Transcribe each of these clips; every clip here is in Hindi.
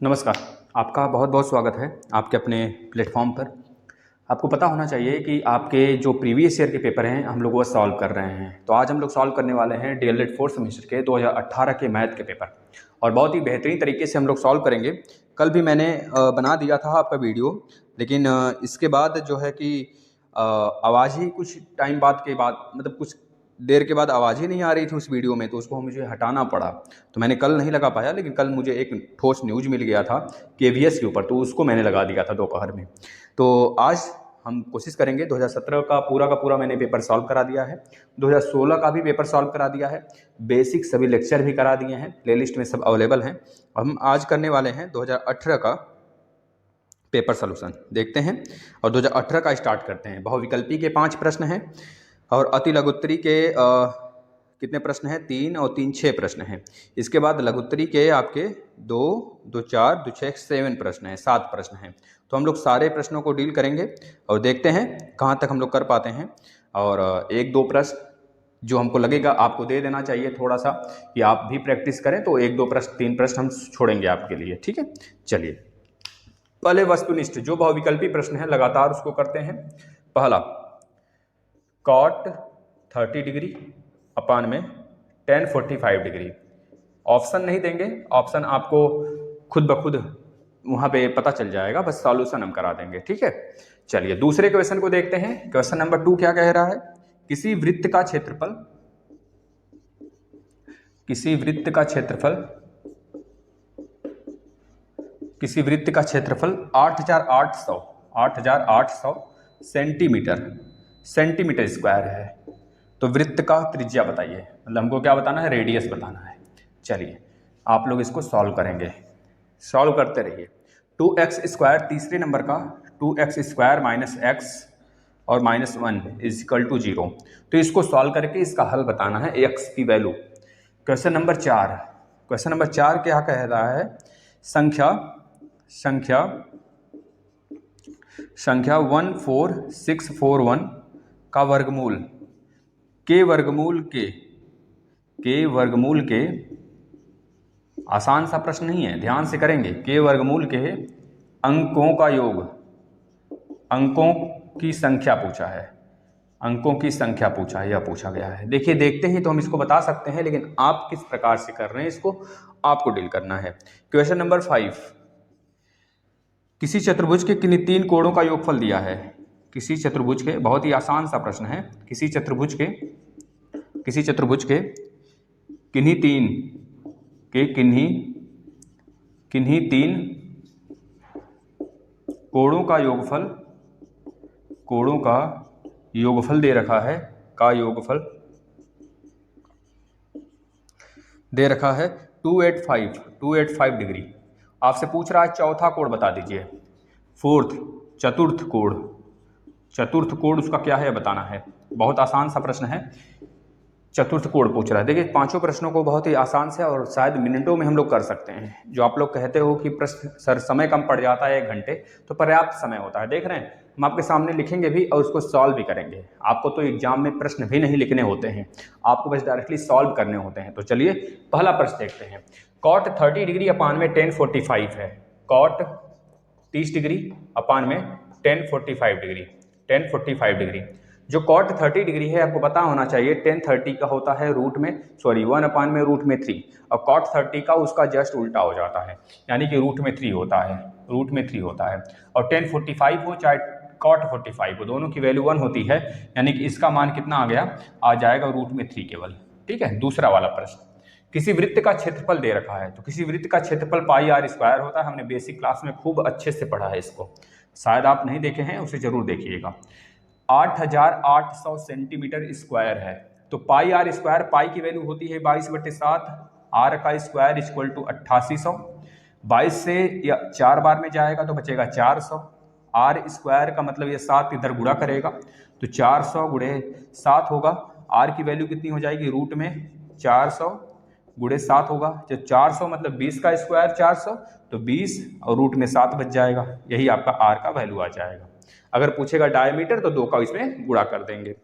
नमस्कार। आपका बहुत बहुत स्वागत है आपके अपने प्लेटफॉर्म पर। आपको पता होना चाहिए कि आपके जो प्रीवियस ईयर के पेपर हैं हम लोग वो सॉल्व कर रहे हैं। तो आज हम लोग सॉल्व करने वाले हैं डीएलएड फोर्थ सेमेस्टर के 2018 के मैथ के पेपर, और बहुत ही बेहतरीन तरीके से हम लोग सॉल्व करेंगे। कल भी मैंने बना दिया था आपका वीडियो, लेकिन इसके बाद जो है कि आवाज़ ही कुछ टाइम बाद के बाद, मतलब कुछ देर के बाद आवाज़ ही नहीं आ रही थी उस वीडियो में, तो उसको मुझे हटाना पड़ा। तो मैंने कल नहीं लगा पाया, लेकिन कल मुझे एक ठोस न्यूज़ मिल गया था केवीएस के ऊपर, तो उसको मैंने लगा दिया था दोपहर में। तो आज हम कोशिश करेंगे। 2017 का पूरा मैंने पेपर सॉल्व करा दिया है, 2016 का भी पेपर सॉल्व करा दिया है, बेसिक सभी लेक्चर भी करा दिए हैं, प्लेलिस्ट में सब अवेलेबल हैं। हम आज करने वाले हैं 2018 का पेपर सोल्यूशन, देखते हैं। और 2018 का स्टार्ट करते हैं। बहुविकल्पी के 5 प्रश्न हैं और अति लघुत्तरी के कितने प्रश्न हैं? 3 और 3 6 प्रश्न हैं। इसके बाद लघुत्तरी के आपके 2 2 4 2 6 7 प्रश्न हैं, 7 प्रश्न हैं। तो हम लोग सारे प्रश्नों को डील करेंगे और देखते हैं कहाँ तक हम लोग कर पाते हैं। और 1-2 प्रश्न जो हमको लगेगा आपको दे देना चाहिए थोड़ा सा, कि आप भी प्रैक्टिस करें, तो 1-2 प्रश्न 3 प्रश्न हम छोड़ेंगे आपके लिए, ठीक है। चलिए, पहले वस्तुनिष्ठ जो बहुविकल्पी प्रश्न है लगातार उसको करते हैं। पहला, कॉट 30 डिग्री अपान में tan 45 डिग्री। ऑप्शन नहीं देंगे, ऑप्शन आपको खुद ब खुद वहाँ पे पता चल जाएगा, बस सॉल्यूशन हम करा देंगे, ठीक है। चलिए दूसरे क्वेश्चन को देखते हैं। क्वेश्चन नंबर 2 क्या कह रहा है? किसी वृत्त का क्षेत्रफल 8800 सेंटीमीटर स्क्वायर है। तो वृत्त का त्रिज्या बताइए, मतलब हमको क्या बताना है? रेडियस बताना है। चलिए आप लोग इसको सॉल्व करेंगे, सॉल्व करते रहिए। 2x² तीसरे नंबर का, 2x² माइनस एक्स और -1 इजिकल टू 0। तो इसको सॉल्व करके इसका हल बताना है, x की वैल्यू। क्वेश्चन नंबर 4 क्या कह रहा है? संख्या 14641 का वर्गमूल के वर्गमूल के आसान सा प्रश्न नहीं है, ध्यान से करेंगे। के वर्गमूल के अंकों का योग, अंकों की संख्या पूछा है, यह पूछा गया है। देखिए देखते हैं तो हम इसको बता सकते हैं, लेकिन आप किस प्रकार से कर रहे हैं इसको आपको डील करना है। क्वेश्चन नंबर 5, किसी चतुर्भुज के किन्हीं 3 कोणों का योगफल दिया है। किसी चतुर्भुज के, बहुत ही आसान सा प्रश्न है, किसी चतुर्भुज के किन्हीं तीन कोणों का योगफल दे रखा है, दे रखा है 285 डिग्री। आपसे पूछ रहा है चौथा कोण बता दीजिए। चतुर्थ कोण उसका क्या है बताना है। बहुत आसान सा प्रश्न है, चतुर्थ कोण पूछ रहा है। देखिए पांचों प्रश्नों को बहुत ही आसान से और शायद मिनटों में हम लोग कर सकते हैं। जो आप लोग कहते हो कि प्रश्न सर समय कम पड़ जाता है 1 घंटे, तो पर्याप्त समय होता है। देख रहे हैं हम आपके सामने लिखेंगे भी और उसको सॉल्व भी करेंगे। आपको तो एग्जाम में प्रश्न भी नहीं लिखने होते हैं, आपको बस डायरेक्टली सॉल्व करने होते हैं। तो चलिए पहला प्रश्न देखते हैं। कॉट 30 डिग्री अपान में tan 45 है। कॉट 30 डिग्री अपान में tan 45 डिग्री। जो कॉट 30 डिग्री है आपको पता होना चाहिए tan 30 का होता है 1/√3, और कॉट 30 का उसका जस्ट उल्टा हो जाता है, यानी कि √3 होता है, और tan 45 हो चाहे कॉट 45 हो, दोनों की वैल्यू 1 होती है, यानी कि इसका मान कितना आ गया? आ जाएगा √3 केवल, ठीक है। दूसरा वाला प्रश्न, किसी वृत्त का क्षेत्रफल दे रखा है। तो किसी वृत्त का क्षेत्रफल πr² होता है। हमने बेसिक क्लास में खूब अच्छे से पढ़ा है इसको, शायद आप नहीं देखे हैं, उसे जरूर देखिएगा। 8800 सेंटीमीटर स्क्वायर है। तो πr², पाई की वैल्यू होती है 22/7, r का स्क्वायर इक्वल टू 8800। 22 से या 4 बार में जाएगा तो बचेगा 400। r स्क्वायर का मतलब ये 7 इधर गुणा करेगा, तो 400 गुणे 7 होगा। r की वैल्यू कितनी हो जाएगी? √400 गुणे 7 होगा। जब 400 मतलब 20 का स्क्वायर 400, तो 20 और √7 बच जाएगा, यही आपका r का वैल्यू आ जाएगा। अगर पूछेगा डायमीटर तो 2 का इसमें गुणा कर देंगे।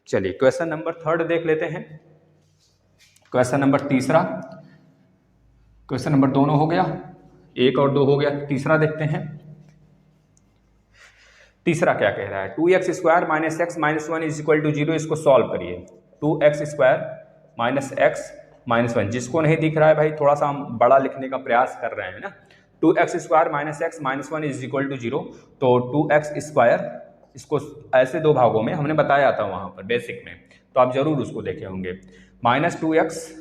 चलिए क्वेश्चन नंबर 3 देख लेते हैं। क्वेश्चन नंबर 3, क्वेश्चन नंबर दोनों हो गया, 1 और 2 हो गया। तीसरा देखते हैं, तीसरा क्या कह रहा है, 2x square minus x minus one is equal to 0। इसको सॉल्व करिए। 2x square minus x minus one, जिसको नहीं दिख रहा है भाई थोड़ा सा हम बड़ा लिखने का प्रयास कर रहे हैं ना। 2x square minus x minus one is equal to 0। तो 2x स्क्वायर, इसको ऐसे दो भागों में हमने बताया था वहाँ पर बेसिक में, तो आप जरूर उसको देखे होंगे। माइनस 2x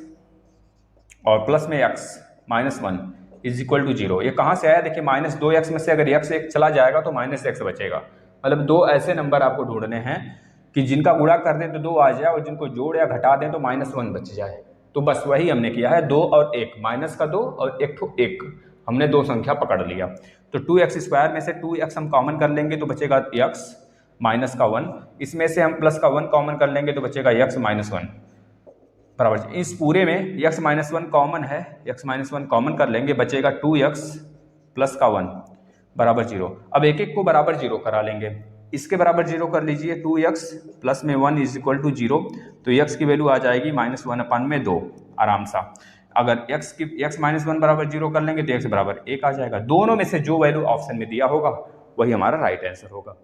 और प्लस में x minus one is equal to 0। ये कहाँ से आया, देखिए माइनस 2x में से अगर x एक चला जाएगा तो माइनस x बचेगा। मतलब दो ऐसे नंबर आपको ढूंढने हैं कि जिनका गुणा कर दें तो 2 आ जाए और जिनको जोड़ या घटा दें तो माइनस 1 बच जाए। तो बस वही हमने किया है, 2 और 1, माइनस का 2 और 1 हमने दो संख्या पकड़ लिया। तो 2x स्क्वायर में से 2x हम कॉमन कर लेंगे तो बचेगा x माइनस का 1, इसमें से हम प्लस का 1 कॉमन कर लेंगे तो बचेगा x माइनस 1 बराबर। इस पूरे में x माइनस 1 कॉमन है, x माइनस 1 कॉमन कर लेंगे, बचेगा 2x प्लस का 1 बराबर 0। अब एक एक को बराबर 0 करा लेंगे, इसके बराबर 0 कर लीजिए। 2x प्लस में 1 इज इक्वल टू 0, तो x की वैल्यू आ जाएगी माइनस 1/2 आराम सा। अगर x माइनस 1 बराबर 0 कर लेंगे तो x बराबर 1 आ जाएगा। दोनों में से जो वैल्यू ऑप्शन में दिया होगा वही हमारा राइट आंसर होगा।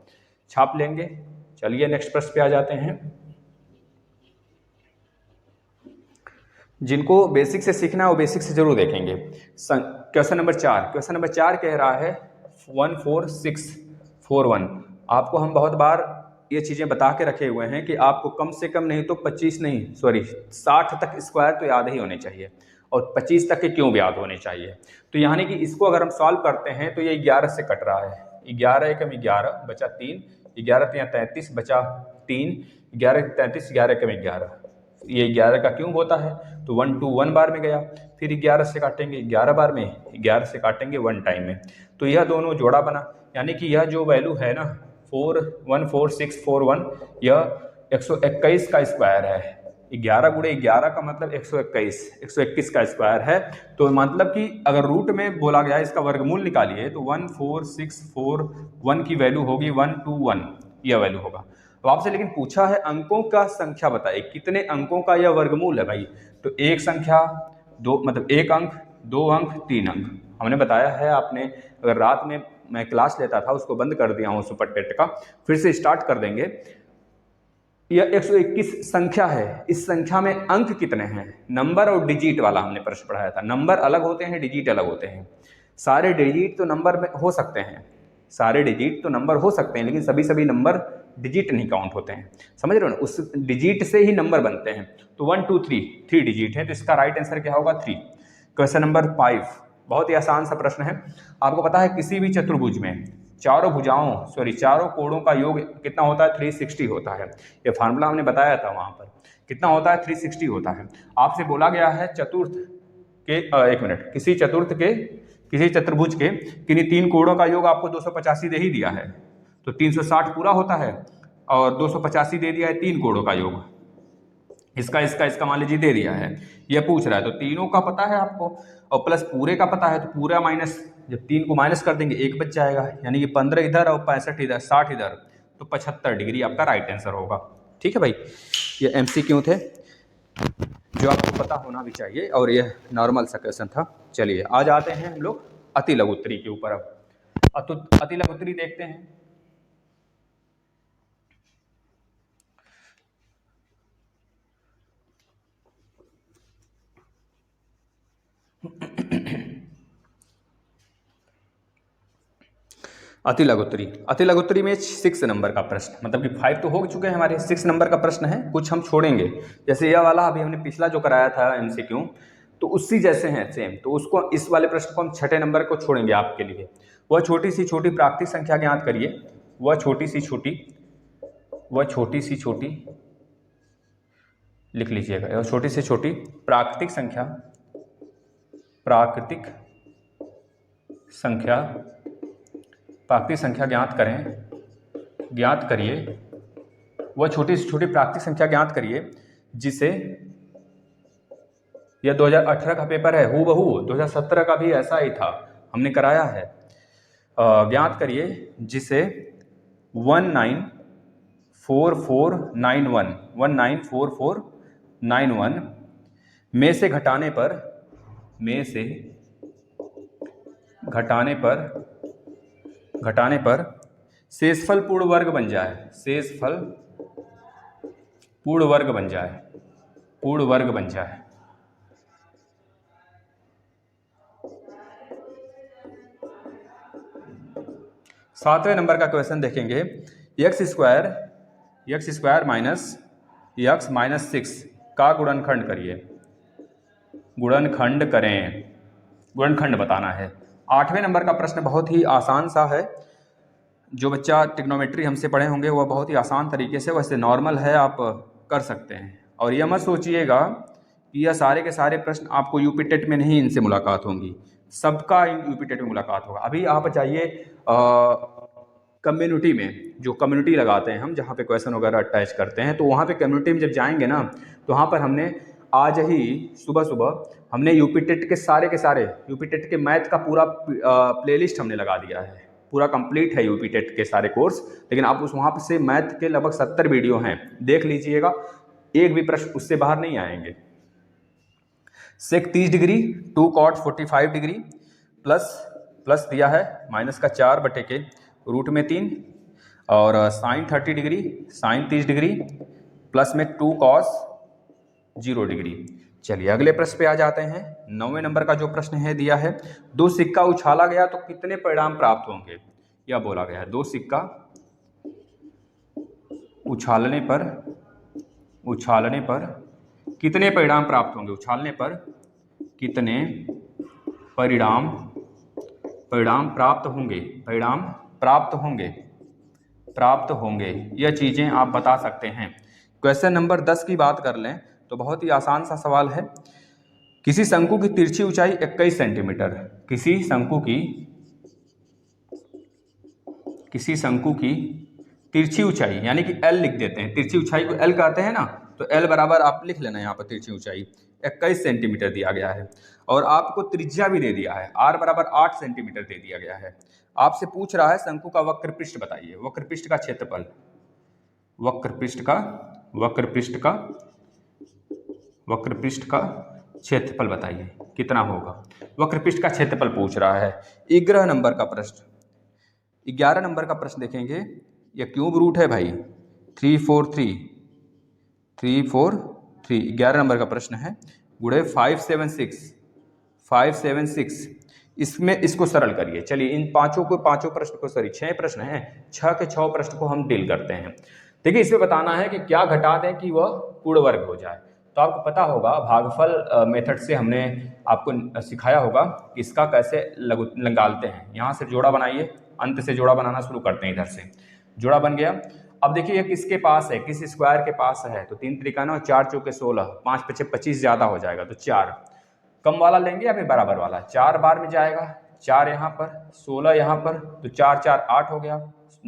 छाप लेंगे। चलिए नेक्स्ट प्रश्न पे आ जाते हैं। जिनको बेसिक से सीखना है वो बेसिक से जरूर देखेंगे। क्वेश्चन नंबर 4, क्वेश्चन नंबर 4 कह रहा है 14641। आपको हम बहुत बार ये चीज़ें बता के रखे हुए हैं कि आपको कम से कम नहीं तो 25 नहीं सॉरी 60 तक स्क्वायर तो याद ही होने चाहिए, और 25 तक के क्यों याद होने चाहिए। तो यानी कि इसको अगर हम सॉल्व करते हैं तो ये 11 से कट रहा है। 11 एकम 11 बचा 3, 11 3 33 बचा 3, 11 33 11 एकम 11, ये 11 का क्यूब होता है तो 1 2 1 बार में गया। फिर 11 से काटेंगे 11 बार में, 11 से काटेंगे 1 टाइम में, तो यह दोनों जोड़ा बना। यानी कि यह जो वैल्यू है ना 14641, यह 121 का स्क्वायर है। 11 गुणे 11 का मतलब 121 का स्क्वायर है। तो मतलब कि अगर रूट में बोला गया इसका वर्गमूल निकालिए तो 14641 की वैल्यू होगी 121, यह वैल्यू होगा। तो आपसे लेकिन पूछा है अंकों का संख्या बताइए, कितने अंकों का यह वर्गमूल है भाई। तो एक संख्या, दो मतलब एक अंक, 2 अंक, 3 अंक। हमने बताया है, आपने अगर रात में मैं क्लास लेता था उसको बंद कर दिया हूँ सुपर टेट का, फिर से स्टार्ट कर देंगे। यह 121 संख्या है, इस संख्या में अंक कितने हैं। नंबर और डिजिट वाला हमने प्रश्न पढ़ाया था। नंबर अलग होते हैं, डिजिट अलग होते हैं। सारे डिजिट तो नंबर में हो सकते हैं, सारे डिजिट तो नंबर हो सकते हैं, लेकिन सभी नंबर डिजिट नहीं काउंट होते हैं। समझ रहे हो ना, उस डिजिट से ही नंबर बनते हैं। तो 1 2 3 डिजिट है, तो इसका राइट आंसर क्या होगा 3। क्वेश्चन नंबर 5 बहुत ही आसान सा प्रश्न है। आपको पता है किसी भी चतुर्भुज में चारों कोणों का योग कितना होता है, 360 होता है। ये फार्मूला हमने बताया था वहां पर, कितना होता है 360 होता है। आपसे बोला गया है किसी चतुर्भुज के किन्हीं 3 कोणों का योग आपको 285 दे ही दिया है, तो 360 पूरा होता है और 285 दे दिया है 3 कोणों का योग। इसका मान लीजिए दे दिया है, यह पूछ रहा है। तो तीनों का पता है आपको और प्लस पूरे का पता है, तो पूरा माइनस, जब 3 को माइनस कर देंगे 1 बच जाएगा, यानी कि 15 इधर और 65 इधर, 60 इधर, तो 75 डिग्री आपका राइट आंसर होगा। ठीक है भाई, ये MCQ थे जो आपको पता होना भी चाहिए, और यह नॉर्मल सा क्वेश्चन था। चलिए आज आते हैं हम लोग अति लघु उत्तरी के ऊपर। अब अति लघु उत्तरी देखते हैं। अति लघुत्तरी में 6 नंबर का प्रश्न, मतलब कि 5 तो हो चुके हैं हमारे, 6 नंबर का प्रश्न है। कुछ हम छोड़ेंगे, जैसे यह वाला अभी हमने पिछला जो कराया था MCQ, तो उसी जैसे हैं सेम, तो उसको इस वाले प्रश्न को हम 6ठे नंबर को छोड़ेंगे आपके लिए। वह छोटी सी छोटी प्राकृतिक संख्या ज्ञात करिए। वह छोटी सी छोटी लिख लीजिएगा, वह छोटी से छोटी प्राकृतिक संख्या ज्ञात करिए। वह छोटी से छोटी प्राकृतिक संख्या ज्ञात करिए जिसे, यह 2018 का पेपर है, हूबहू 2017 का भी ऐसा ही था, हमने कराया है। ज्ञात करिए जिसे 194491 में से घटाने पर घटाने पर शेषफल पूर्ण वर्ग बन जाए, शेषफल पूर्ण वर्ग बन जाए, पूर्ण वर्ग बन जाए। सातवें नंबर का क्वेश्चन देखेंगे, x square minus x minus 6 का गुणनखंड करिए, गुणनखंड करें, गुणनखंड बताना है। आठवें नंबर का प्रश्न बहुत ही आसान सा है, जो बच्चा ट्रिग्नोमेट्री हमसे पढ़े होंगे वह बहुत ही आसान तरीके से, वैसे नॉर्मल है, आप कर सकते हैं। और यह मत सोचिएगा कि यह सारे के सारे प्रश्न आपको यूपी टेट में नहीं इनसे मुलाकात होंगी, सबका यूपी टेट में मुलाकात होगा। अभी आप जाइए कम्युनिटी में, जो कम्युनिटी लगाते हैं हम, जहाँ पे क्वेश्चन वगैरह अटैच करते हैं, तो वहाँ पे कम्युनिटी में जब जाएंगे ना, तो वहाँ पर हमने आज ही सुबह सुबह हमने यूपी टेट के सारे यूपी टेट के मैथ का पूरा प्लेलिस्ट हमने लगा दिया है, पूरा कंप्लीट है यूपी टेट के सारे कोर्स। लेकिन आप उस वहाँ से मैथ के लगभग 70 वीडियो हैं, देख लीजिएगा, एक भी प्रश्न उससे बाहर नहीं आएंगे। सेक 30 डिग्री, 2 कॉट 45 डिग्री, प्लस दिया है माइनस का 4 बटे के रूट में 3, और sine 30 degree, sine 30 degree, plus में 2 कॉस 0 डिग्री। चलिए अगले प्रश्न पे आ जाते हैं। 9वें नंबर का जो प्रश्न है दिया है, 2 सिक्का उछाला गया तो कितने परिणाम प्राप्त होंगे, यह बोला गया है। 2 सिक्का उछालने पर कितने परिणाम प्राप्त होंगे, उछालने पर कितने परिणाम प्राप्त होंगे, यह चीजें आप बता सकते हैं। क्वेश्चन नंबर 10 की बात कर लें तो बहुत ही आसान सा सवाल है। किसी शंकु की तिरछी ऊंचाई 21 सेंटीमीटर, किसी शंकु की तिरछी ऊंचाई, यानी कि L लिख देते हैं, तिरछी ऊंचाई को L कहते हैं ना, तो L बराबर आप लिख लेना, यहाँ पर तिरछी ऊंचाई 21 सेंटीमीटर दिया गया है, और आपको त्रिज्या भी दे दिया है, R बराबर 8 सेंटीमीटर दे दिया गया है। आपसे पूछ रहा है शंकु का वक्र पृष्ठ बताइए, वक्र पृष्ठ का क्षेत्रफल, वक्र पृष्ठ का क्षेत्रफल बताइए कितना होगा, वक्र पृष्ठ का क्षेत्रफल पूछ रहा है। 11 नंबर का प्रश्न, 11 नंबर का प्रश्न देखेंगे, यह क्यूब रूट है भाई, 343, 11 नंबर का प्रश्न है, गुणे 576, इसमें इसको सरल करिए। चलिए इन पांचों प्रश्न को, सॉरी 6 प्रश्न हैं, 6 के 6 प्रश्न को हम डील करते हैं। देखिए इसमें बताना है कि क्या घटा दें कि वह पूर्ण वर्ग हो जाए। तो आपको पता होगा भागफल मेथड से हमने आपको सिखाया होगा कि इसका कैसे निकालते हैं। यहाँ से जोड़ा बनाइए, अंत से जोड़ा बनाना शुरू करते हैं, इधर से जोड़ा बन गया। अब देखिए ये किसके पास है, किस स्क्वायर के पास है, तो 3 त्रिका 9, 4 चौके 16, 5 पचे 25 ज्यादा हो जाएगा, तो 4 कम वाला लेंगे या फिर बराबर वाला, 4 बार में जाएगा, 4 यहाँ पर, 16 यहाँ पर, तो 4 4 8 हो गया,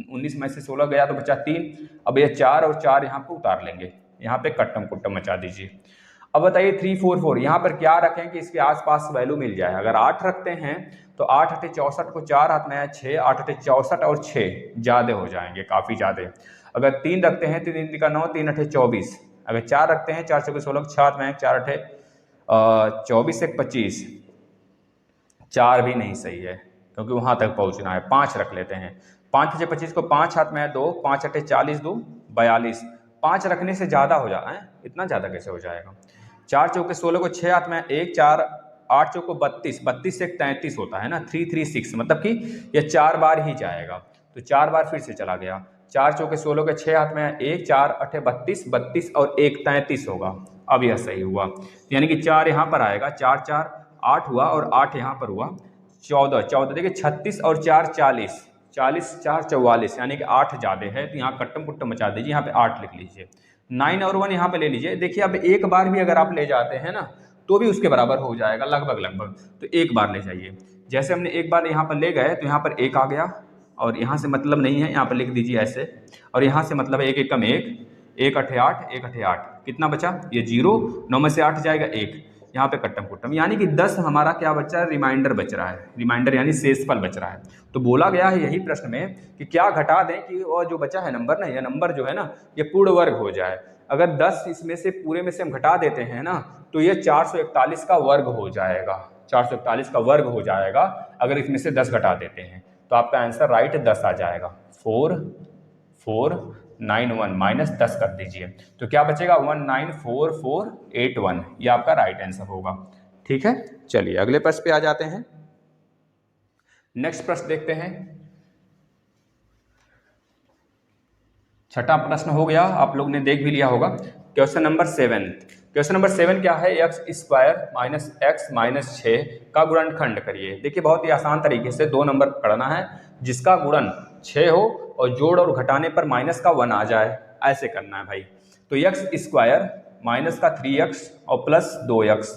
19 में से 16 गया तो बचा 3। अब ये 4 और 4 यहाँ पे उतार लेंगे, यहाँ पे कट्टम कुट्टम मचा दीजिए। अब बताइए 344 यहाँ पर क्या रखें कि इसके आसपास वैल्यू मिल जाए। अगर 8 रखते हैं तो 8 अठे 64 को 4 हाथ में आया 6, 8 अठे 64 और 6 ज्यादा हो जाएंगे, काफी ज्यादा। अगर 3 रखते हैं तो 3 का 9, 3 अठे 24, अगर 4 रखते हैं 4 चौके 16, 6 हाथ में 4 अठे 24 से 25, 4 भी नहीं सही है क्योंकि वहां तक पहुंचना है। 5 रख लेते हैं, 5 पचे 25 को 5 हाथ में है 2, 5 अठे 40, 2 42, 5 रखने से ज्यादा हो जाता है, इतना ज्यादा कैसे हो जाएगा। 4 चौके 16 को 6 हाथ में 1, 4 8 चौको 32, 32 से 33 होता है ना, 336, मतलब कि यह 4 बार ही जाएगा, तो 4 बार फिर से चला गया। 4 चौके 16 के 6 हाथ में 1, 4 अठे 32, 32 और 1 33 होगा। अब यह सही हुआ, यानी कि 4 यहाँ पर आएगा, 4 4 8 हुआ और 8 यहाँ पर हुआ 14, 14 देखिए 36 और 4 40, 40 4 44, यानी कि 8 ज्यादा है, तो यहाँ कट्टम कुट्टम मचा दीजिए, यहाँ पे 8 लिख लीजिए। 9 और 1 यहाँ पे ले लीजिए। देखिए अब एक बार भी अगर आप ले जाते हैं ना तो भी उसके बराबर हो जाएगा लगभग, तो एक बार ले जाइए। जैसे हमने एक बार यहाँ पर ले गए तो यहाँ पर 1 आ गया, और यहाँ से मतलब नहीं है, यहाँ पर लिख दीजिए ऐसे, और यहाँ से मतलब 1 1 कम 1, 1 अठे 8, 1 अठे 8, कितना बचा, ये 0, 9 में से 8 जाएगा 1, यहाँ पे कट्टम कुट्टम, यानी कि 10 हमारा क्या बच रहा है, रिमाइंडर बच रहा है, रिमाइंडर यानी शेषफल बच रहा है। तो बोला गया है यही प्रश्न में कि क्या घटा दें कि वो जो बचा है नंबर ना, यह नंबर जो है ना ये पूर्ण वर्ग हो जाए। अगर 10 इसमें से पूरे में से हम घटा देते हैं ना तो ये 441 का वर्ग हो जाएगा, 441 का वर्ग हो जाएगा अगर इसमें से 10 घटा देते हैं, तो आपका आंसर राइट 10 आ जाएगा। 4491 माइनस 10 कर दीजिए तो क्या बचेगा 194481, ये आपका राइट आंसर होगा। ठीक है, चलिए अगले प्रश्न पे आ जाते हैं। नेक्स्ट प्रश्न देखते हैं। छठा प्रश्न हो गया, आप लोग ने देख भी लिया होगा। Question number 7। क्वेश्चन नंबर 7 क्या है, x square minus x minus 6 का गुणनखंड करिए। देखिए बहुत ही आसान तरीके से 2 नंबर पढ़ना है जिसका गुणन 6 हो और जोड़ और घटाने पर माइनस का 1 आ जाए, ऐसे करना है भाई। तो एक्स स्क्वायर माइनस का 3x और प्लस 2x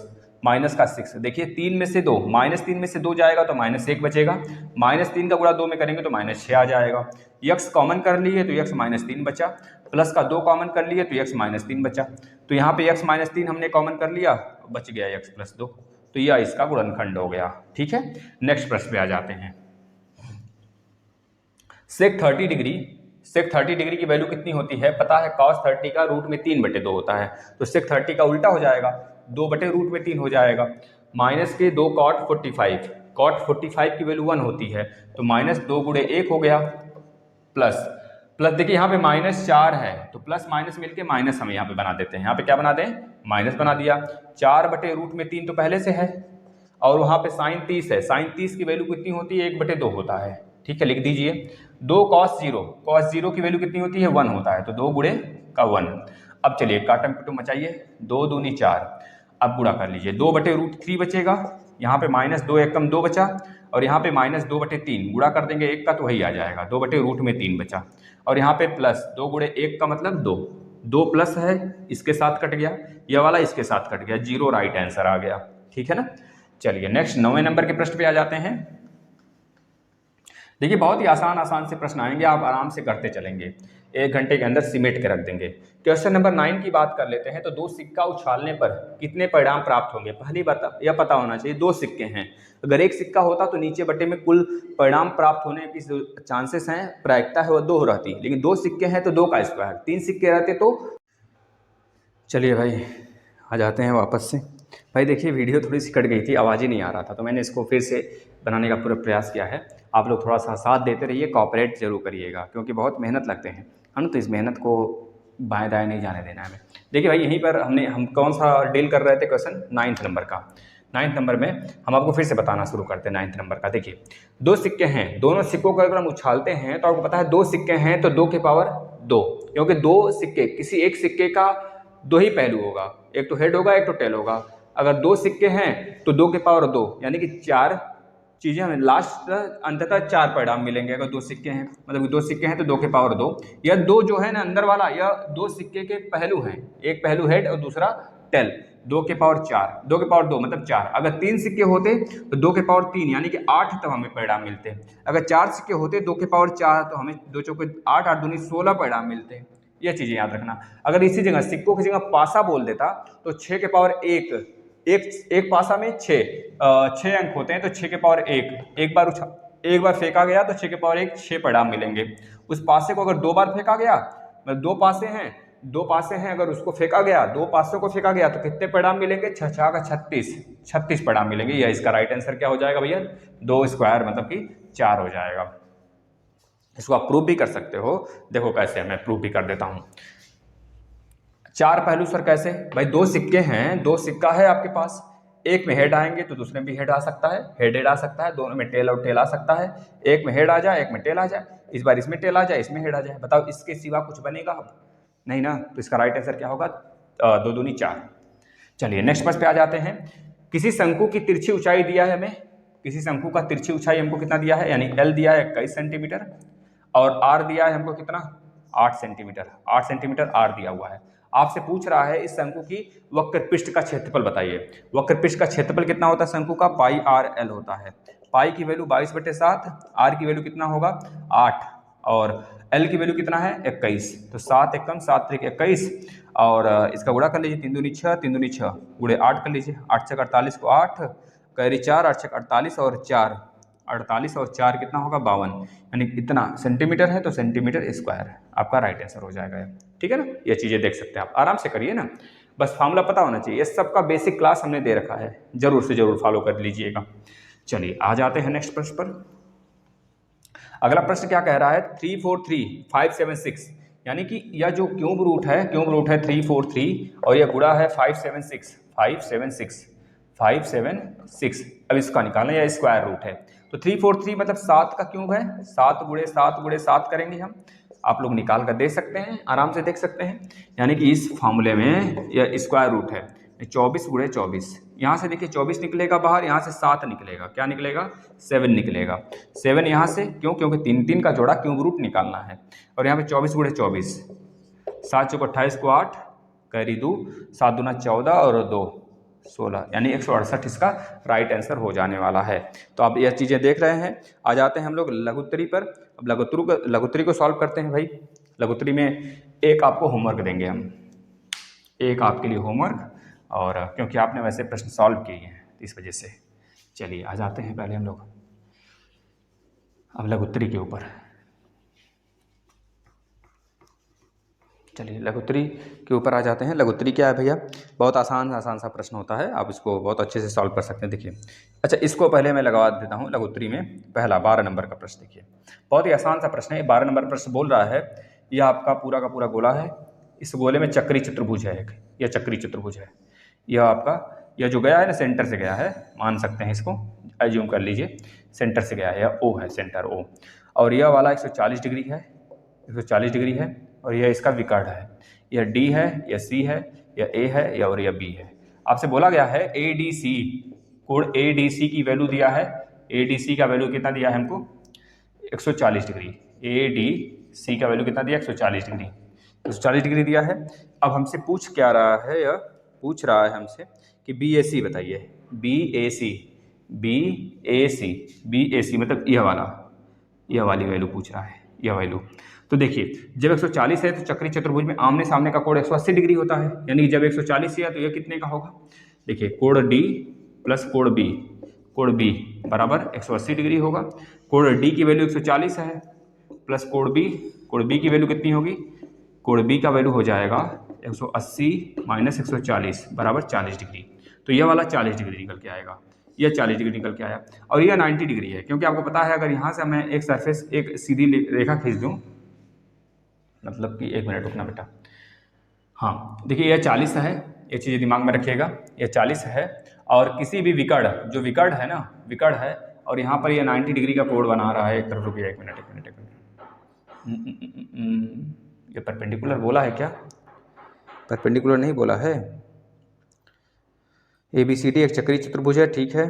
माइनस का 6। देखिए 3 में से 2 माइनस 3 में से 2 जाएगा तो -1 बचेगा, -3 का गुणा 2 में करेंगे तो -6 आ जाएगा। x कॉमन कर लिए तो x -3 बचा, प्लस का 2 कॉमन कर लिए तो x -3 बचा। तो यहाँ पे x -3 हमने कॉमन कर लिया, बच गया x + 2, तो यह इसका गुणनखंड हो गया। ठीक है, नेक्स्ट प्रश्न पे आ जाते हैं। सेक 30 डिग्री की वैल्यू कितनी होती है पता है, cos 30 का रूट में 3/2 होता है, तो सेक 30 का उल्टा हो जाएगा, 2/√3 हो जाएगा। माइनस के 2 cot 45 की वैल्यू 1 होती है, तो -2 × 1 हो गया, प्लस देखिए यहाँ पे -4 है तो प्लस माइनस मिलके माइनस हम यहाँ पे बना देते हैं, यहाँ पे क्या बना दें, माइनस बना दिया। 4/√3 तो पहले से है, और वहाँ पे sin 30 है, sin 30 की वैल्यू कितनी होती है, 1/2 होता है। ठीक है, लिख दीजिए। 2 cos 0 की वैल्यू कितनी होती है, 1 होता है, तो 2 × 1। अब चलिए काटम कुटुम मचाइए, 2 दूनी 4, अब गुणा कर लीजिए, 2/√3 बचेगा, यहाँ पे -2 1 कम 2 बचा, और यहाँ पे -2/3 गुणा कर देंगे 1 का तो वही आ जाएगा, 2/√3 बचा, और यहाँ पे प्लस 2 × 1 का मतलब 2 प्लस है, इसके साथ कट गया, यह वाला इसके साथ कट गया, 0 राइट आंसर आ गया। ठीक है ना, चलिए नेक्स्ट 9वें नंबर के प्रश्न पे आ जाते हैं। देखिए बहुत ही आसान से प्रश्न आएंगे, आप आराम से करते चलेंगे, 1 घंटे के अंदर सिमेट के रख देंगे। क्वेश्चन नंबर 9 की बात कर लेते हैं। तो 2 सिक्का उछालने पर कितने परिणाम प्राप्त होंगे, पहली बात यह पता होना चाहिए, 2 सिक्के हैं, अगर 1 सिक्का होता तो नीचे बटे में कुल परिणाम प्राप्त होने की चांसेस हैं, प्रायिकता है वो 2 रहती, लेकिन 2 सिक्के हैं तो 2 का स्क्वायर, 3 सिक्के रहते तो। चलिए भाई आ जाते हैं वापस से। भाई देखिए वीडियो थोड़ी सी कट गई थी, आवाज़ ही नहीं आ रहा था, तो मैंने इसको फिर से बनाने का पूरा प्रयास किया है। आप लोग थोड़ा सा साथ देते रहिए, कॉपरेट जरूर करिएगा, क्योंकि बहुत मेहनत लगते हैं, है ना, तो इस मेहनत को बाएं दाएं नहीं जाने देना है हमें। देखिए भाई यहीं पर हम कौन सा डील कर रहे थे, क्वेश्चन 9th नंबर का। 9th नंबर में हम आपको फिर से बताना शुरू करते हैं 9th नंबर का। देखिए 2 सिक्के हैं, दोनों सिक्कों को अगर हम उछालते हैं तो आपको पता है 2 सिक्के हैं तो 2 की पावर 2, क्योंकि 2 सिक्के, किसी एक सिक्के का 2 ही पहलू होगा, एक तो हेड होगा एक तो टेल होगा। अगर 2 सिक्के हैं तो 2 की पावर 2, यानी कि 4 चीज़ें हमें लास्ट अंततः 4 परिणाम मिलेंगे। अगर 2 सिक्के हैं, मतलब 2 सिक्के हैं तो 2 की पावर 2, यह 2 जो है ना अंदर वाला, यह 2 सिक्के के पहलू हैं, एक पहलू हेड और दूसरा टेल, 2 की पावर 4, 2 की पावर 2 मतलब 4। अगर 3 सिक्के होते तो 2 की पावर 3 यानी कि 8 तब हमें परिणाम मिलते हैं। अगर 4 सिक्के होते 2 की पावर 4 तो हमें 2 चौके 8, 8 दूनी 16 परिणाम मिलते हैं। यह चीज़ें याद रखना। अगर इसी जगह सिक्कों की जगह पासा बोल देता तो 6 के पावर 1, एक पासा में 6 अंक होते हैं, तो 6 के पावर 1 एक बार फेंका गया तो 6 के पावर 1 6 परिणाम मिलेंगे। उस पासे को अगर 2 बार फेंका गया, मतलब 2 पासे हैं अगर उसको फेंका गया, 2 पासों को फेंका गया तो कितने परिणाम मिलेंगे, 6 6 का 36 परिणाम मिलेंगे। यह इसका राइट आंसर क्या हो जाएगा भैया, 2 स्क्वायर मतलब कि 4 हो जाएगा। इसको आप प्रूव भी कर सकते हो, देखो कैसे, मैं प्रूव भी कर देता हूं। 4 पहलू सर कैसे, भाई 2 सिक्के हैं, 2 सिक्का है आपके पास, एक में हेड आएंगे तो दूसरे में भी हेड आ सकता है, हेड आ सकता है, दोनों में टेल और टेल आ सकता है, एक में हेड आ जाए एक में टेल आ जाए, इस बार इसमें टेल आ जाए इसमें हेड आ जाए, बताओ इसके सिवा कुछ बनेगा नहीं ना, तो इसका राइट आंसर क्या होगा, 2 दूनी 4। चलिए नेक्स्ट प्रश्न पे आ जाते हैं। किसी शंकु की तिरछी ऊंचाई दिया है हमें, किसी शंकु का तिरछी ऊंचाई हमको कितना दिया है, यानी एल दिया है 21 सेंटीमीटर और आर दिया है हमको कितना, 8 सेंटीमीटर आर दिया हुआ है। आपसे पूछ रहा है इस शंकु की वक्र पृष्ठ का क्षेत्रफल बताइए। वक्र पृष्ठ का क्षेत्रफल कितना होता है शंकु का, पाई आर एल होता है। पाई की वैल्यू 22/7, आर की वैल्यू कितना होगा 8, और एल की वैल्यू कितना है 21, तो 7 एकम 7 त्रिक 21, और इसका गुणा कर लीजिए, 3 दूनी 6, 3 दूनी 6 गुणे 8 कर लीजिए, 8 छक 48 को 8 कैरी 4, 8 छक 48 और 4 48 और 4 कितना होगा 52, यानी इतना सेंटीमीटर है तो सेंटीमीटर स्क्वायर आपका राइट आंसर हो जाएगा। ठीक है ना, ये चीज़ें देख सकते हैं आप, आराम से करिए ना, बस फार्मूला पता होना चाहिए। इस सब का बेसिक क्लास हमने दे रखा है, जरूर से जरूर फॉलो कर लीजिएगा। चलिए आ जाते हैं नेक्स्ट प्रश्न पर। अगला प्रश्न क्या कह रहा है, 3 4 3 5 7 6, यानी कि यह जो क्यूब रूट है 3 4 3 और यह गुणा है 5 7 6 5 7 6 5 7 6। अब इसका निकालना, यह स्क्वायर रूट है। तो 3 4 3 मतलब 7 का क्यूब है, 7 गुणे 7 गुणे 7 करेंगे हम। आप लोग निकाल कर देख सकते हैं, आराम से देख सकते हैं। यानी कि इस फार्मूले में यह स्क्वायर रूट है 24 गुणे 24। यहाँ से देखिए 24 निकलेगा बाहर, यहाँ से 7 निकलेगा, क्या निकलेगा 7 निकलेगा। 7 यहाँ से क्यों, क्योंकि 3 3 का जोड़ा क्यूब रूट निकालना है। और यहाँ पे 24 गुणे 24, 7 चौक 28 को 8 कैरी 2, 7 दूना 14 और 2 16, यानी 168 इसका राइट आंसर हो जाने वाला है। तो आप यह चीज़ें देख रहे हैं। आ जाते हैं हम लोग लघुत्तरी पर। अब लघुत्तरी को सॉल्व करते हैं भाई। लघुत्तरी में एक आपको होमवर्क देंगे हम, एक आपके लिए होमवर्क, और क्योंकि आपने वैसे प्रश्न सॉल्व किए हैं इस वजह से। चलिए आ जाते हैं पहले हम लोग अब लघुत्तरी के ऊपर। चलिए लघुत्तरी के ऊपर आ जाते हैं। लघुत्तरी क्या है भैया, बहुत आसान सा प्रश्न होता है, आप इसको बहुत अच्छे से सॉल्व कर सकते हैं। देखिए अच्छा, इसको पहले मैं लगा देता हूँ। लघुत्तरी में पहला 12 नंबर का प्रश्न देखिए, बहुत ही आसान सा प्रश्न है। 12 नंबर प्रश्न बोल रहा है, यह आपका पूरा का पूरा गोला है, इस गोले में चक्री चतुर्भुज है एक, यह चक्री चतुर्भुज है। यह आपका, यह जो गया है ना सेंटर से गया है, मान सकते हैं इसको, एज्यूम कर लीजिए सेंटर से गया है, यह ओ है, सेंटर ओ। और यह वाला 140 डिग्री है, 140 डिग्री है। और यह इसका विकर्ण है, यह डी है, यह सी है, यह ए है, और यह बी है। आपसे बोला गया है ए डी सी, कोण ए डी सी की वैल्यू दिया है। ए डी सी का वैल्यू कितना दिया है हमको, 140 डिग्री। ए डी सी का वैल्यू कितना दिया, 140 डिग्री, 140 डिग्री दिया है। अब हमसे पूछ क्या रहा है, यह पूछ रहा है हमसे कि बी ए सी बताइए। बी ए सी, बी ए सी, बी ए सी मतलब यह वाली वैल्यू पूछ रहा है, यह वैल्यू। तो देखिए जब 140 है तो चक्री चतुर्भुज में आमने सामने का कोण 180 डिग्री होता है, यानी कि जब 140 है तो यह कितने का होगा। देखिए कोण डी प्लस कोण बी बराबर 180 डिग्री होगा। कोण डी की वैल्यू 140 है, प्लस कोण बी की वैल्यू कितनी होगी, कोण बी का वैल्यू हो जाएगा 180 माइनस 140 बराबर 40 डिग्री। तो यह वाला 40 डिग्री निकल के आएगा, यह 40 डिग्री निकल के आया। और यह 90 डिग्री है, क्योंकि आपको पता है अगर यहाँ से मैं एक सरफेस, एक सीधी रेखा खींच दूँ, मतलब कि 1 मिनट रुकना बेटा। हाँ देखिए यह 40 है, ये चीज़ दिमाग में रखिएगा, यह 40 है। और किसी भी विकर्ण, जो विकर्ण है ना, विकर्ण है, और यहाँ पर यह 90 डिग्री का कोण बना रहा है। एक तरफ रुकिए, 1 मिनट। ये परपेंडिकुलर बोला है क्या, परपेंडिकुलर नहीं बोला है। ए बी सी डी एक चक्री चतुर्भुज है, ठीक है।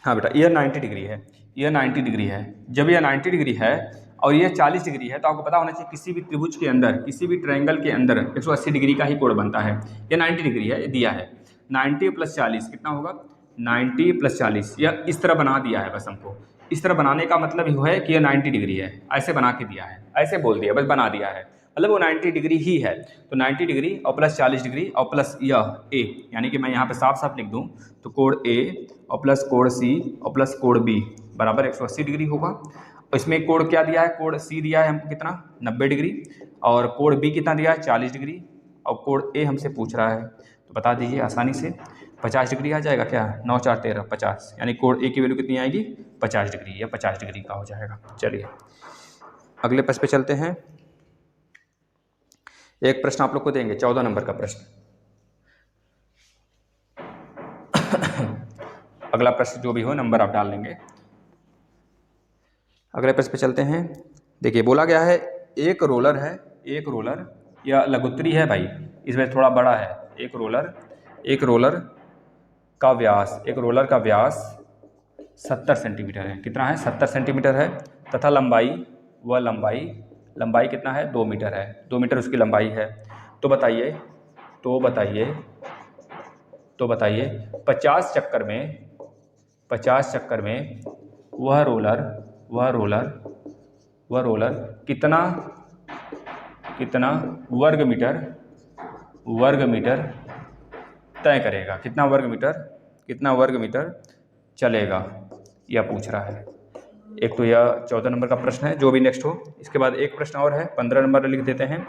हाँ बेटा यह 90 डिग्री है, यह 90 डिग्री है। जब यह 90 डिग्री है और यह 40 डिग्री है, तो आपको पता होना चाहिए किसी भी त्रिभुज के अंदर, किसी भी ट्रायंगल के अंदर 180 डिग्री का ही कोण बनता है। यह 90 डिग्री है, दिया है। 90 प्लस 40 कितना होगा, 90 प्लस 40, यह इस तरह बना दिया है। बस हमको इस तरह बनाने का मतलब यह है कि यह 90 डिग्री है, ऐसे बना के दिया है, ऐसे बोल दिया, बस बना दिया है, मतलब वो 90 डिग्री ही है। तो 90 डिग्री और प्लस 40 डिग्री और प्लस यह ए, यानी कि मैं यहाँ पे साफ साफ लिख दूँ तो कोण ए और प्लस कोण सी और प्लस कोण बी बराबर 180 डिग्री होगा। और इसमें कोण क्या दिया है, कोण सी दिया है हमको कितना, 90 डिग्री, और कोण बी कितना दिया है, 40 डिग्री, और कोण ए हमसे पूछ रहा है। तो बता दीजिए आसानी से, 50 डिग्री आ जाएगा क्या, 9 4 13 50, यानी कोण ए की वैल्यू कितनी आएगी, 50 डिग्री, या 50 डिग्री का हो जाएगा। चलिए अगले प्रश्न पे चलते हैं। एक प्रश्न आप लोग को देंगे, 14 नंबर का प्रश्न। अगला प्रश्न जो भी हो नंबर आप डाल लेंगे। अगले प्रश्न पे चलते हैं। देखिए बोला गया है एक रोलर है, एक रोलर, या लघुत्तरी है भाई, इसमें थोड़ा बड़ा है। एक रोलर का व्यास, एक रोलर का व्यास 70 सेंटीमीटर है। कितना है, 70 सेंटीमीटर है, तथा लंबाई कितना है, 2 मीटर है, 2 मीटर उसकी लंबाई है। तो बताइए 50 चक्कर में वह रोलर कितना वर्ग मीटर तय करेगा, कितना वर्ग मीटर चलेगा, यह पूछ रहा है। एक तो यह 14 नंबर का प्रश्न है, जो भी नेक्स्ट हो। इसके बाद एक प्रश्न और है, 15 नंबर लिख देते हैं,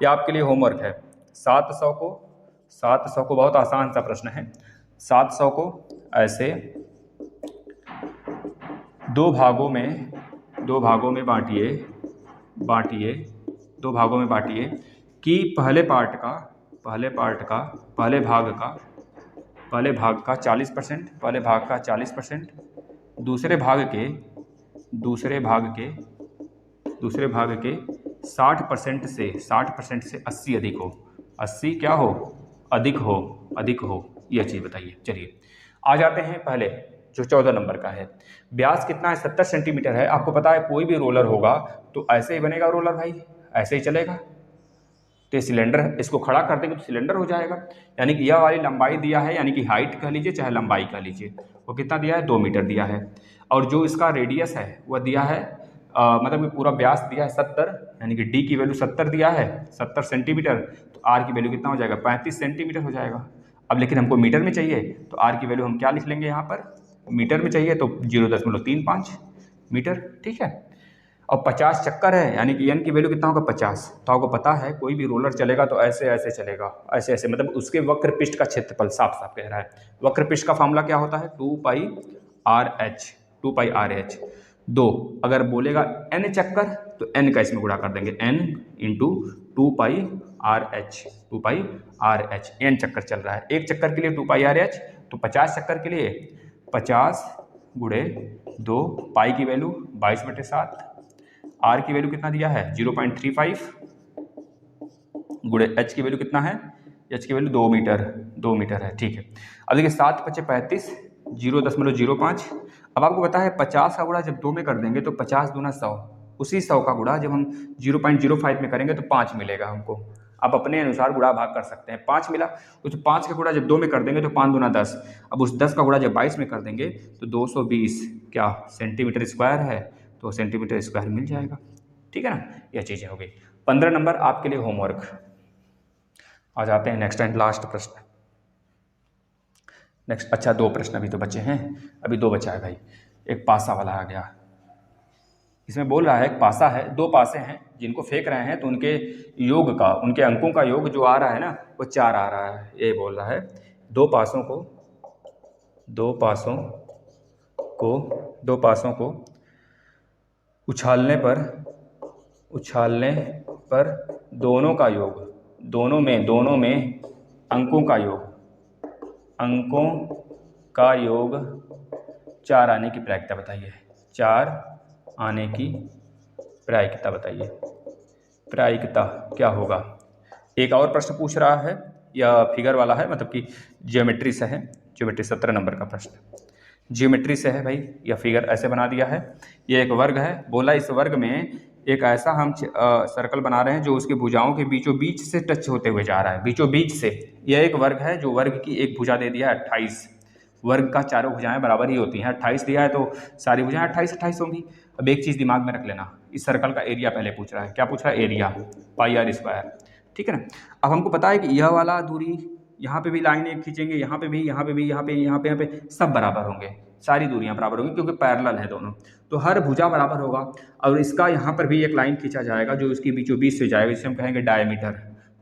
यह आपके लिए होमवर्क है। 700 को बहुत आसान सा प्रश्न है। 700 को ऐसे दो भागों में बांटिए कि पहले भाग का 40%, दूसरे भाग के 60% से 80 अधिक हो यह चीज़ बताइए। चलिए आ जाते हैं पहले जो 14 नंबर का है। व्यास कितना है? 70 सेंटीमीटर है। आपको पता है कोई भी रोलर होगा तो ऐसे ही बनेगा रोलर भाई, ऐसे ही चलेगा। तो ये सिलेंडर, इसको खड़ा कर देंगे तो सिलेंडर हो जाएगा। यानी कि यह वाली लंबाई दिया है, यानी कि हाइट कह लीजिए चाहे लंबाई कह लीजिए, वो कितना दिया है? 2 मीटर दिया है। और जो इसका रेडियस है वह दिया है मतलब कि पूरा व्यास दिया है 70, यानी कि डी की वैल्यू 70 दिया है, 70 सेंटीमीटर। तो आर की वैल्यू कितना हो जाएगा? 35 सेंटीमीटर हो जाएगा। अब लेकिन हमको मीटर में चाहिए तो आर की वैल्यू हम क्या लिख लेंगे यहाँ पर? मीटर में चाहिए तो 0.35 मीटर, ठीक है। और 50 चक्कर है, यानी कि एन की वैल्यू कितना होगा? 50। तो आपको पता है कोई भी रोलर चलेगा तो ऐसे ऐसे चलेगा, ऐसे ऐसे, मतलब उसके वक्र पृष्ठ का क्षेत्रफल साफ साफ कह रहा है। वक्र पृष्ठ का फॉर्मूला क्या होता है? 2πRh। 2 अगर बोलेगा n चक्कर तो n का इसमें गुणा कर देंगे, n इंटू 2πRh। n चक्कर चल रहा है, एक चक्कर के लिए 2πRh, तो 50 चक्कर के लिए 50 गुणे 2, पाई की वैल्यू 22/7, आर की वैल्यू कितना दिया है? 0.35 गुणे एच की वैल्यू कितना है? एच की वैल्यू 2 मीटर है, ठीक है। अब देखिए 7 × 5 = 0.05। अब आपको पता है 50 का गुणा जब 2 में कर देंगे तो 50 दूना 100, उसी 100 का गुणा जब हम 0.05 में करेंगे तो 5 मिलेगा हमको। आप अपने अनुसार गुणा भाग कर सकते हैं। 5 मिला तो 5 का गुणा जब 2 में कर देंगे तो 5 दूना 10। अब उस 10 का गुणा जब 22 में कर देंगे तो 220 क्या सेंटीमीटर स्क्वायर है, तो सेंटीमीटर स्क्वायर मिल जाएगा, ठीक है ना। यह चीज़ें हो गई। 15 नंबर आपके लिए होमवर्क। आ जाते हैं नेक्स्ट एंड लास्ट प्रश्न। नेक्स्ट, अच्छा 2 प्रश्न अभी तो बचे हैं, अभी 2 बचा है भाई। एक पासा वाला आ गया, इसमें बोल रहा है एक पासा है, 2 पासे हैं जिनको फेंक रहे हैं तो उनके अंकों का योग जो आ रहा है ना वो 4 आ रहा है। ये बोल रहा है दो पासों को उछालने पर दोनों में अंकों का योग 4 आने की प्रायिकता बताइए। 4 आने की प्रायिकता बताइए। प्रायिकता क्या होगा? एक और प्रश्न पूछ रहा है, यह फिगर वाला है, मतलब कि ज्योमेट्री से है। ज्योमेट्री 17 नंबर का प्रश्न ज्योमेट्री से है भाई। यह फिगर ऐसे बना दिया है, ये एक वर्ग है। बोला इस वर्ग में एक ऐसा हम सर्कल बना रहे हैं जो उसके भुजाओं के बीचों बीच से टच होते हुए जा रहा है, बीचों बीच से। यह एक वर्ग है जो वर्ग की एक भुजा दे दिया है 28। वर्ग का चारों भुजाएं बराबर ही होती हैं। 28 दिया है तो सारी भुजाएं 28 होंगी। अब एक चीज़ दिमाग में रख लेना, इस सर्कल का एरिया पहले पूछ रहा है। क्या पूछ रहा है? एरिया, πr², ठीक है ना। अब हमको पता है कि यह वाला दूरी, यहाँ पे भी लाइनें खींचेंगे, यहाँ पे भी, यहाँ पे सब बराबर होंगे, सारी दूरियां बराबर होंगी क्योंकि पैरेलल है दोनों, तो हर भुजा बराबर होगा। और इसका यहाँ पर भी एक लाइन खींचा जाएगा जो इसके बीचों बीच से जाएगा, जिसे हम कहेंगे डायमीटर।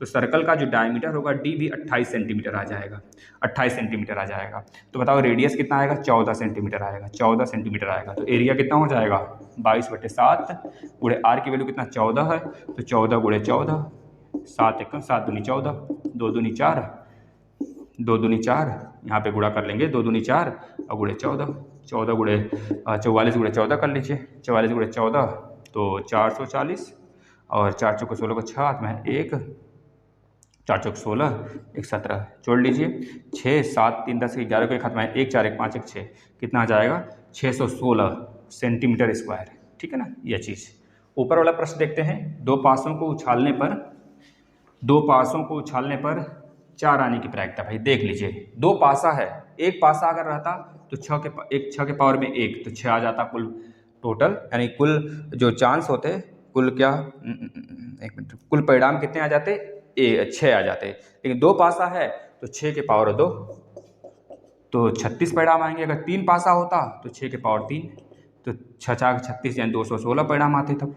तो सर्कल का जो डायमीटर होगा डी भी 28 सेंटीमीटर आ जाएगा, 28 सेंटीमीटर आ जाएगा। तो बताओ रेडियस कितना आएगा? 14 सेंटीमीटर आएगा, 14 सेंटीमीटर आएगा। तो एरिया कितना हो जाएगा? 22/7 गुणे आर की वैल्यू कितना? 14 है, तो 14 गुणे 14, 7 × 7 दूनी 14, 2 दूनी 4, 2 दूनी 4, यहाँ पे गुणा कर लेंगे, 2 दूनी 4 और गुणे 14, 14 गुणे 44 गुणे 14 कर लीजिए, 44 गुणे 14 तो 440, और 4 चौके 16 को 6 हाथ में 1, 4 चौके 16, 1 17 जोड़ लीजिए, 6 7 3 10 11 को 1 हाथ में 1 4 1 5 1 6, कितना आ जाएगा? 616 सेंटीमीटर स्क्वायर, ठीक है ना। यह चीज़। ऊपर वाला प्रश्न देखते हैं। दो पासों को उछालने पर 4 आने की प्रायिकता। भाई देख लीजिए, 2 पासा है, एक पासा अगर रहता तो 6 के पावर में 1 तो 6 आ जाता कुल टोटल, यानी कुल जो चांस होते, कुल क्या, एक मिनट, कुल परिणाम कितने आ जाते? 6 आ जाते। लेकिन 2 पासा है तो 6 के पावर 2 तो 36 परिणाम आएंगे। अगर 3 पासा होता तो 6 के पावर 3 तो 6 4 36 यानी 216 परिणाम आते तब।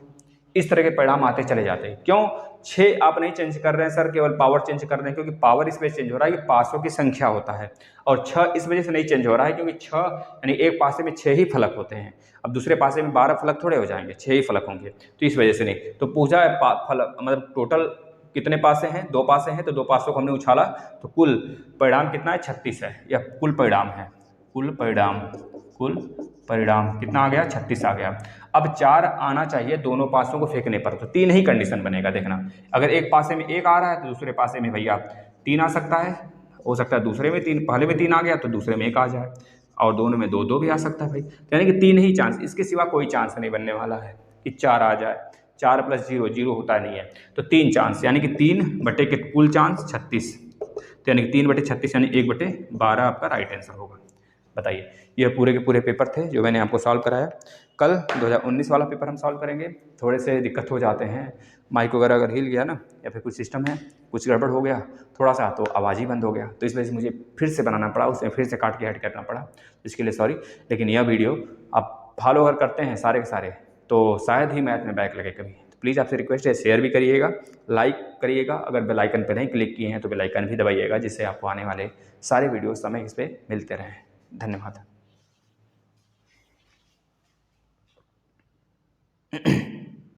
इस तरह के परिणाम आते चले जाते हैं। क्यों 6 आप नहीं चेंज कर रहे हैं सर, केवल पावर चेंज कर रहे हैं, क्योंकि पावर इस वजह से चेंज हो रहा है कि पासों की संख्या होता है, और 6 इस वजह से नहीं चेंज हो रहा है क्योंकि 6 यानी एक पासे में 6 ही फलक होते हैं। अब दूसरे पासे में 12 फलक थोड़े हो जाएंगे, 6 ही फलक होंगे, तो इस वजह से नहीं। तो पूछा है फलक मतलब टोटल कितने पासे हैं, 2 पासे हैं, तो 2 पासों को हमने उछाला तो कुल परिणाम कितना है 36 है, यह कुल परिणाम है। कुल परिणाम कितना आ गया 36 आ गया। अब 4 आना चाहिए दोनों पासों को फेंकने पर, तो 3 ही कंडीशन बनेगा। देखना अगर एक पासे में 1 आ रहा है तो दूसरे पासे में भैया 3 आ सकता है, हो सकता है दूसरे में 3, पहले में 3 आ गया तो दूसरे में 1 आ जाए, और दोनों में 2 2 भी आ सकता है भाई। तो यानी कि 3 ही चांस, इसके सिवा कोई चांस नहीं बनने वाला है कि 4 आ जाए। 4 + 0 0 होता नहीं है, तो 3 चांस, यानी कि 3 बटे के कुल चांस 36, तो यानी कि 3/36 यानी 1/12 आपका राइट आंसर होगा। बताइए, ये पूरे के पूरे पेपर थे जो मैंने आपको सॉल्व कराया। कल 2019 वाला पेपर हम सॉल्व करेंगे। थोड़े से दिक्कत हो जाते हैं, माइक वगैरह अगर हिल गया ना, या फिर कुछ सिस्टम है कुछ गड़बड़ हो गया थोड़ा सा, तो आवाज़ ही बंद हो गया, तो इस वजह से मुझे फिर से बनाना पड़ा, उसमें फिर से काट के ऐड करना पड़ा, इसके लिए सॉरी। लेकिन यह वीडियो आप फॉलो अगर करते हैं सारे के सारे, तो शायद ही मैथ में बैक लगे कभी। तो प्लीज़ आपसे रिक्वेस्ट है, शेयर भी करिएगा, लाइक करिएगा, अगर बेल आइकन पर नहीं क्लिक किए हैं तो बेल आइकन भी दबाइएगा, जिससे आपको आने वाले सारे वीडियो समय इस पर मिलते रहें। धन्यवाद।